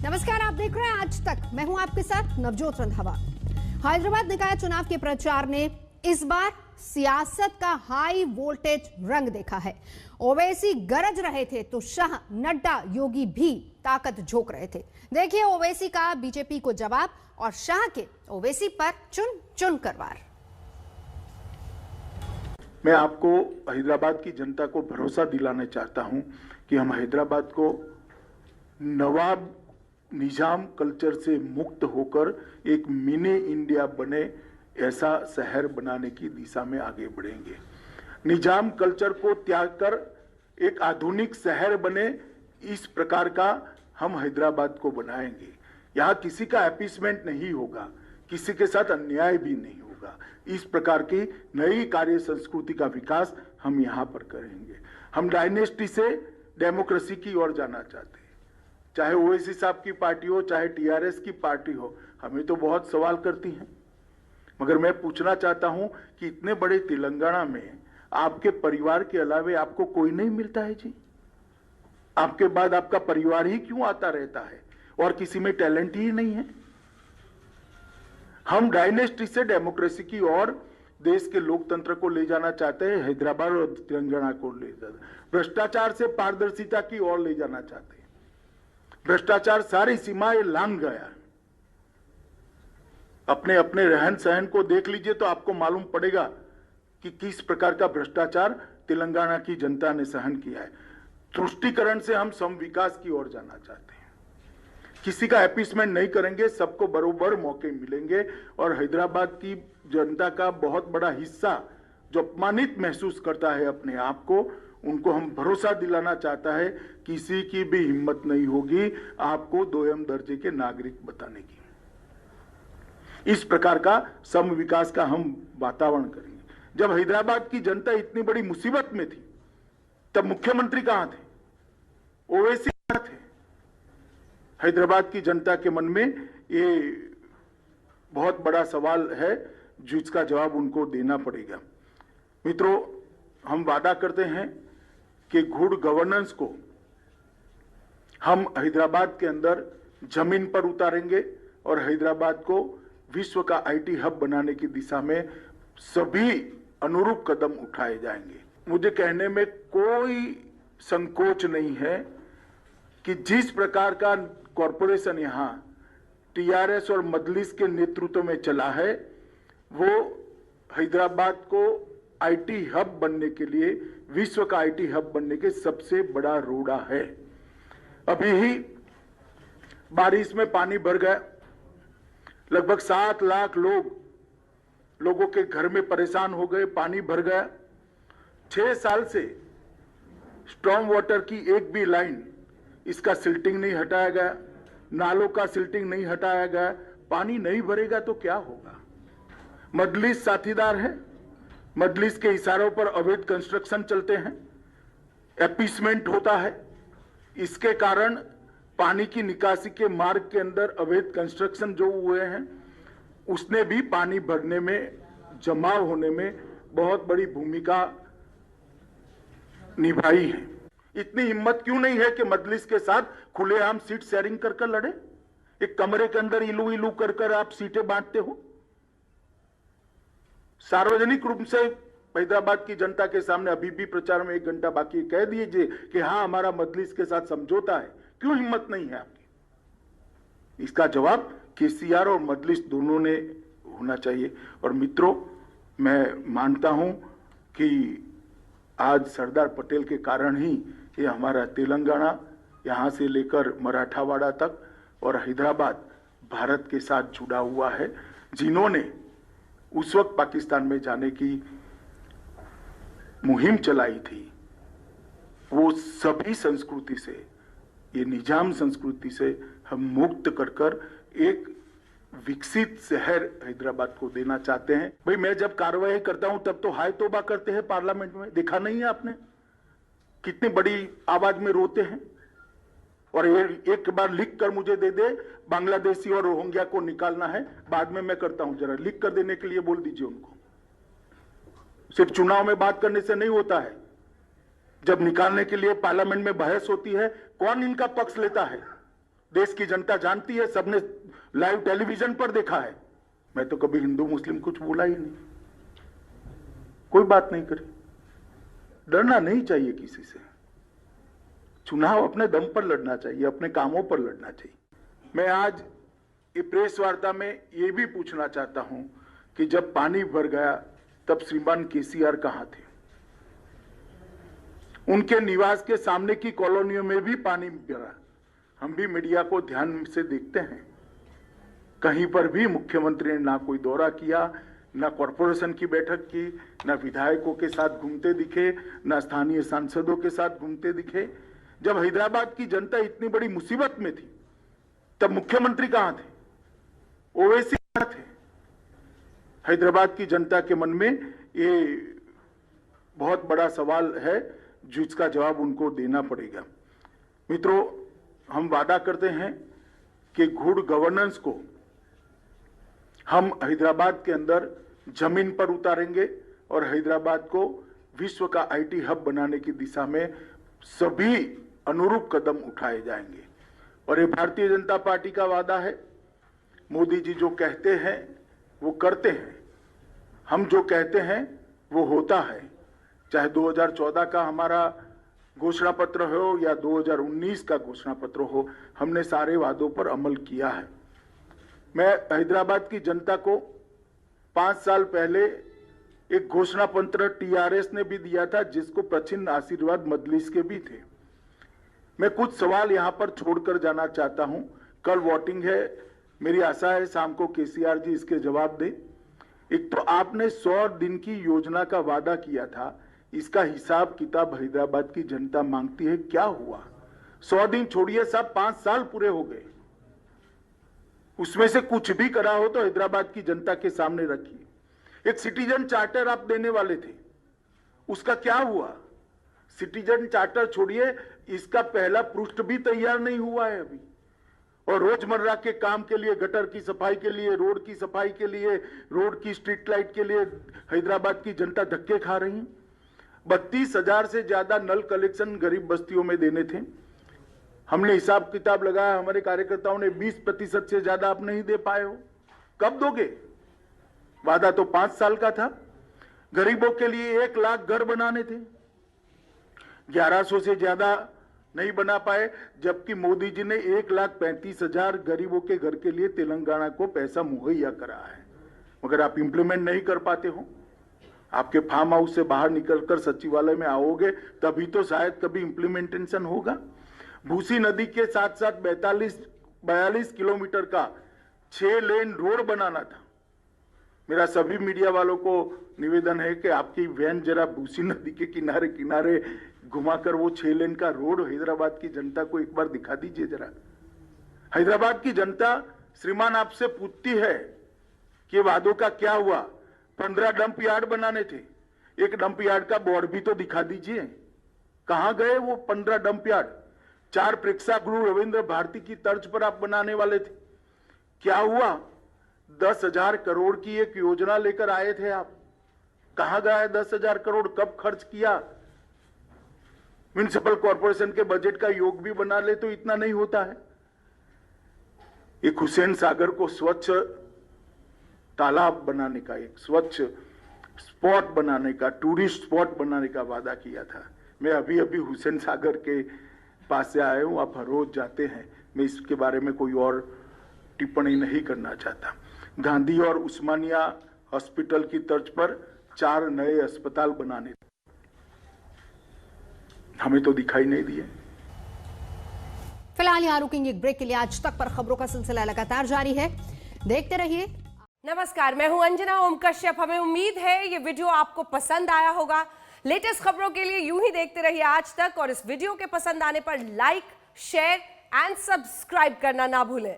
नमस्कार, आप देख रहे हैं आज तक। मैं हूं आपके साथ नवजोत रंधावा। हैदराबाद निकाय चुनाव के प्रचार ने इस बार सियासत का हाई वोल्टेज रंग देखा है। ओवैसी गरज रहे थे तो शाह, नड्डा, योगी भी ताकत झोंक रहे थे। देखिए ओवैसी का बीजेपी को जवाब और शाह के ओवैसी पर चुन चुन कर वार। मैं आपको हैदराबाद की जनता को भरोसा दिलाना चाहता हूं कि हम हैदराबाद को नवाब निजाम कल्चर से मुक्त होकर एक मिनी इंडिया बने ऐसा शहर बनाने की दिशा में आगे बढ़ेंगे। निजाम कल्चर को त्याग कर एक आधुनिक शहर बने, इस प्रकार का हम हैदराबाद को बनाएंगे। यहाँ किसी का अपीसमेंट नहीं होगा, किसी के साथ अन्याय भी नहीं होगा। इस प्रकार की नई कार्य संस्कृति का विकास हम यहाँ पर करेंगे। हम डायनेस्टी से डेमोक्रेसी की ओर जाना चाहते हैं। चाहे ओवैसी साहब की पार्टी हो, चाहे टीआरएस की पार्टी हो, हमें तो बहुत सवाल करती हैं। मगर मैं पूछना चाहता हूं कि इतने बड़े तेलंगाना में आपके परिवार के अलावे आपको कोई नहीं मिलता है जी? आपके बाद आपका परिवार ही क्यों आता रहता है और किसी में टैलेंट ही नहीं है? हम डायनेस्टी से डेमोक्रेसी की ओर देश के लोकतंत्र को ले जाना चाहते हैं। हैदराबाद और तेलंगाना को ले जाना, भ्रष्टाचार से पारदर्शिता की ओर ले जाना चाहते हैं। भ्रष्टाचार सारी सीमाएं लांघ गया। अपने अपने रहन सहन को देख लीजिए तो आपको मालूम पड़ेगा कि किस प्रकार का भ्रष्टाचार तेलंगाना की जनता ने सहन किया है। तुष्टीकरण से हम सम विकास की ओर जाना चाहते हैं। किसी का अपीसमेंट नहीं करेंगे, सबको बरोबर मौके मिलेंगे। और हैदराबाद की जनता का बहुत बड़ा हिस्सा जो अपमानित महसूस करता है अपने आप को, उनको हम भरोसा दिलाना चाहता है किसी की भी हिम्मत नहीं होगी आपको दोयम दर्जे के नागरिक बताने की। इस प्रकार का सम विकास का हम वातावरण करेंगे। जब हैदराबाद की जनता इतनी बड़ी मुसीबत में थी तब मुख्यमंत्री कहां थे? ओवैसी कहां थे? हैदराबाद की जनता के मन में ये बहुत बड़ा सवाल है जिसका जवाब उनको देना पड़ेगा। मित्रों, हम वादा करते हैं कि गुड गवर्नेंस को हम हैदराबाद के अंदर जमीन पर उतारेंगे और हैदराबाद को विश्व का आईटी हब बनाने की दिशा में सभी अनुरूप कदम उठाए जाएंगे। मुझे कहने में कोई संकोच नहीं है कि जिस प्रकार का कॉरपोरेशन यहाँ टीआरएस और मजलिस के नेतृत्व में चला है, वो हैदराबाद को आईटी हब बनने के लिए, विश्व का आईटी हब बनने के सबसे बड़ा रोड़ा है। अभी ही बारिश में पानी भर गया, लगभग 7 लाख लोगों के घर में परेशान हो गए, पानी भर गया। 6 साल से स्टॉर्म वाटर की एक भी लाइन, इसका सिल्टिंग नहीं हटाया गया, नालों का सिल्टिंग नहीं हटाया गया। पानी नहीं भरेगा तो क्या होगा? मजलिस साथीदार है, मजलिस के इशारों पर अवैध कंस्ट्रक्शन चलते हैं, अपीसमेंट होता है। इसके कारण पानी की निकासी के मार्ग के अंदर अवैध कंस्ट्रक्शन जो हुए हैं, उसने भी पानी भरने में, जमाव होने में बहुत बड़ी भूमिका निभाई है। इतनी हिम्मत क्यों नहीं है कि मजलिस के साथ खुलेआम सीट शेयरिंग कर लड़े? एक कमरे के अंदर इलू इलू कर आप सीटें बांटते हो। सार्वजनिक रूप से हैदराबाद की जनता के सामने अभी भी प्रचार में 1 घंटा बाकी, कह दीजिए कि हाँ हमारा मजलिस के साथ समझौता है। क्यों हिम्मत नहीं है आपकी? इसका जवाब केसीआर और मजलिस दोनों ने होना चाहिए। और मित्रों, मैं मानता हूं कि आज सरदार पटेल के कारण ही ये हमारा तेलंगाना, यहां से लेकर मराठावाड़ा तक और हैदराबाद भारत के साथ जुड़ा हुआ है। जिन्होंने उस वक्त पाकिस्तान में जाने की मुहिम चलाई थी, वो सभी संस्कृति से, ये निजाम संस्कृति से हम मुक्त कर एक विकसित शहर हैदराबाद को देना चाहते हैं। भाई, मैं जब कार्रवाई करता हूं तब तो हाय तौबा करते हैं पार्लियामेंट में, देखा नहीं है आपने? कितनी बड़ी आवाज में रोते हैं। और एक बार लिख कर मुझे दे दे, बांग्लादेशी और रोहिंग्या को निकालना है, बाद में मैं करता हूं। जरा लिख कर देने के लिए बोल दीजिए उनको। सिर्फ चुनाव में बात करने से नहीं होता है। जब निकालने के लिए पार्लियामेंट में बहस होती है, कौन इनका पक्ष लेता है? देश की जनता जानती है, सबने लाइव टेलीविजन पर देखा है। मैं तो कभी हिंदू मुस्लिम कुछ बोला ही नहीं, कोई बात नहीं करी। डरना नहीं चाहिए किसी से, चुनाव अपने दम पर लड़ना चाहिए, अपने कामों पर लड़ना चाहिए। मैं आज ये प्रेस वार्ता में ये भी पूछना चाहता हूं कि जब पानी भर गया तब श्रीमान केसीआर कहां थे? उनके निवास के सामने की कॉलोनियों में भी पानी गिरा। हम भी मीडिया को ध्यान से देखते हैं, कहीं पर भी मुख्यमंत्री ने ना कोई दौरा किया, ना कॉरपोरेशन की बैठक की, ना विधायकों के साथ घूमते दिखे, ना स्थानीय सांसदों के साथ घूमते दिखे। जब हैदराबाद की जनता इतनी बड़ी मुसीबत में थी तब मुख्यमंत्री कहां थे? ओवैसी कहां थे? हैदराबाद की जनता के मन में ये बहुत बड़ा सवाल है जिसका जवाब उनको देना पड़ेगा। मित्रों, हम वादा करते हैं कि गुड गवर्नेंस को हम हैदराबाद के अंदर जमीन पर उतारेंगे और हैदराबाद को विश्व का आईटी हब बनाने की दिशा में सभी अनुरूप कदम उठाए जाएंगे। और ये भारतीय जनता पार्टी का वादा है। मोदी जी जो कहते हैं वो करते हैं, हम जो कहते हैं वो होता है। चाहे 2014 का हमारा घोषणा पत्र हो या 2019 का घोषणा पत्र हो, हमने सारे वादों पर अमल किया है। मैं हैदराबाद की जनता को 5 साल पहले एक घोषणा पत्र टीआरएस ने भी दिया था, जिसको प्रचिन्ह आशीर्वाद मजलिस के भी थे। मैं कुछ सवाल यहां पर छोड़कर जाना चाहता हूं। कल वोटिंग है, मेरी आशा है शाम को केसीआर जी इसके जवाब दें। एक तो आपने 100 दिन की योजना का वादा किया था, इसका हिसाब किताब हैदराबाद की जनता मांगती है। क्या हुआ? 100 दिन छोड़िए साहब, 5 साल पूरे हो गए। उसमें से कुछ भी करा हो तो हैदराबाद की जनता के सामने रखिए। एक सिटीजन चार्टर आप देने वाले थे, उसका क्या हुआ? सिटीजन चार्टर छोड़िए, इसका पहला पृष्ठ भी तैयार नहीं हुआ है अभी। और रोजमर्रा के काम के लिए, गटर की सफाई के लिए, रोड की सफाई के लिए, रोड की स्ट्रीट लाइट के लिए हैदराबाद की जनता धक्के खा रही है। 32,000 से ज्यादा नल कलेक्शन गरीब बस्तियों में देने थे। हमने हिसाब किताब लगाया, हमारे कार्यकर्ताओं ने 20% से ज्यादा आप नहीं दे पाए हो। कब दोगे? वादा तो 5 साल का था। गरीबों के लिए 1 लाख घर बनाने थे, 1100 से ज्यादा नहीं बना पाए, जबकि मोदी जी ने 1,35,000 गरीबों के घर के लिए तेलंगाना को पैसा मुहैया करा है। मगर आप इंप्लीमेंट नहीं कर पाते हो। आपके फार्म हाउस से बाहर निकलकर सचिवालय में आओगे तभी तो शायद कभी इंप्लीमेंटेशन होगा। भूसी नदी के साथ साथ 42 किलोमीटर का 6 लेन रोड बनाना था। मेरा सभी मीडिया वालों को निवेदन है कि आपकी वैन जरा भूसी नदी के किनारे किनारे घुमाकर वो 6 लेन का रोड हैदराबाद की जनता को एक बार दिखा दीजिए जरा। हैदराबाद की जनता श्रीमान आपसे पूछती है कि वादों का क्या हुआ। 15 डंप यार्ड बनाने थे, एक डंप यार्ड का बोर्ड भी तो दिखा दीजिए। कहां गए वो 15 डंप यार्ड? 4 प्रेक्षागृह रविंद्र भारती की तर्ज पर आप बनाने वाले थे, क्या हुआ? 10,000 करोड़ की एक योजना लेकर आए थे आप, कहां गया 10,000 करोड़? कब खर्च किया? म्युनिसिपल कॉर्पोरेशन के बजट का योग भी बना ले तो इतना नहीं होता है। एक हुसैन सागर को स्वच्छ तालाब बनाने का, एक स्वच्छ स्पॉट बनाने का, टूरिस्ट स्पॉट बनाने का वादा किया था। मैं अभी अभी हुसैन सागर के पास से आया हूं, आप हर रोज जाते हैं, मैं इसके बारे में कोई और टिप्पणी नहीं करना चाहता। गांधी और उस्मानिया हॉस्पिटल की तर्ज पर 4 नए अस्पताल बनाने, हमें तो दिखाई नहीं दिए। फिलहाल यहां रुकेंगे एक ब्रेक के लिए। आज तक पर खबरों का सिलसिला लगातार जारी है, देखते रहिए। नमस्कार, मैं हूं अंजना ओम कश्यप। हमें उम्मीद है ये वीडियो आपको पसंद आया होगा। लेटेस्ट खबरों के लिए यूं ही देखते रहिए आज तक, और इस वीडियो के पसंद आने पर लाइक, शेयर एंड सब्सक्राइब करना ना भूलें।